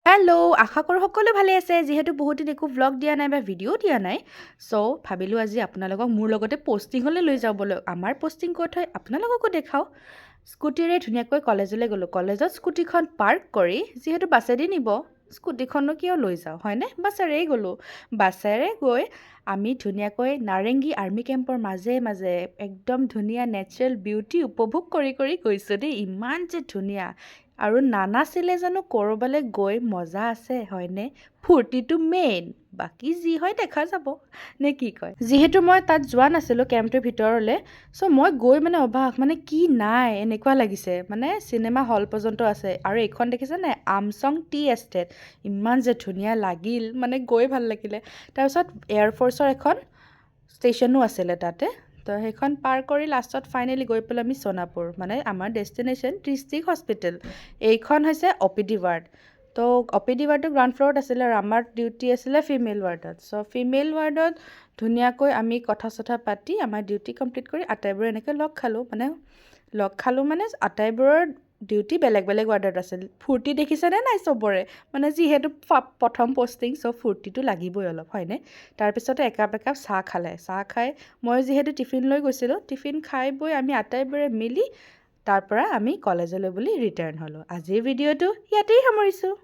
Hello', আশা কৰোঁ সকলো ভালে আছে। যিহেতু বহুত দিন একো ভ্লগ দিয়া নাই বা ভিডিঅ' দিয়া নাই, চ' ভাবিলোঁ আজি আপোনালোকক মোৰ লগতে পষ্টিঙলৈ লৈ যাবলৈ। আমাৰ পষ্টিং ক'ত হয় আপোনালোককো দেখাওঁ। স্কুটিৰে ধুনীয়াকৈ কলেজলৈ গ'লোঁ। কলেজত স্কুটিখন পাৰ্ক কৰি, যিহেতু বাছেদি নিব, স্কুটিখননো কিয় লৈ যাওঁ, হয়নে? বাছেৰেই গ'লোঁ। বাছেৰে গৈ আমি ধুনীয়াকৈ নাৰেংগী আৰ্মি কেম্পৰ মাজে মাজে একদম ধুনীয়া নেচাৰেল বিউটি উপভোগ কৰি গৈছোঁ দেই। ইমান যে ধুনীয়া। আৰু নানাচিলে জানো ক'ৰবালৈ গৈ মজা আছে, হয়নে? ফূৰ্তিটো মেইন, বাকী যি হয় দেখা যাব, নে কি কয়? যিহেতু মই তাত যোৱা নাছিলোঁ কেম্পটোৰ ভিতৰলৈ, চ' মই গৈ মানে অবাক, মানে কি নাই এনেকুৱা লাগিছে। মানে চিনেমা হল পৰ্যন্ত আছে। আৰু এইখন দেখিছে নাই, আমচং টি এষ্টেট, ইমান যে ধুনীয়া লাগিল, মানে গৈ ভাল লাগিলে। তাৰপিছত এয়াৰফ'ৰ্চৰ এখন ষ্টেচনো আছিলে তাতে। তো সেইখন পাৰ কৰি লাষ্টত ফাইনেলি গৈ পেলাই আমি সোণাপুৰ, মানে আমাৰ ডেষ্টিনেশ্যন ডিষ্ট্ৰিক্ট হস্পিটেল। এইখন হৈছে OPD ৱাৰ্ড। তো OPD ৱাৰ্ডটো গ্ৰাউণ্ড ফ্ল'ৰত আছিলে আৰু আমাৰ ডিউটি আছিলে ফিমেল ৱাৰ্ডত। চ' ফিমেল ৱাৰ্ডত ধুনীয়াকৈ আমি কথা চথা পাতি আমাৰ ডিউটি কমপ্লিট কৰি আটাইবোৰে এনেকৈ লগ খালোঁ মানে আটাইবোৰৰ ডিউটি বেলেগ বেলেগ ৱাৰ্ডত আছিল। ফূৰ্তি দেখিছেনে নাই চবৰে? মানে যিহেতু প্ৰথম পষ্টিং, চ' ফূৰ্তিটো লাগিবই অলপ, হয়নে? তাৰপিছতে একাপ চাহ খালে। চাহ খাই মই যিহেতু টিফিন লৈ গৈছিলোঁ, টিফিন খাই বৈ আমি আটাইবোৰে মিলি তাৰ পৰা আমি কলেজলৈ বুলি ৰিটাৰ্ণ হ'লোঁ। আজিৰ ভিডিঅ'টো ইয়াতেই সামৰিছোঁ।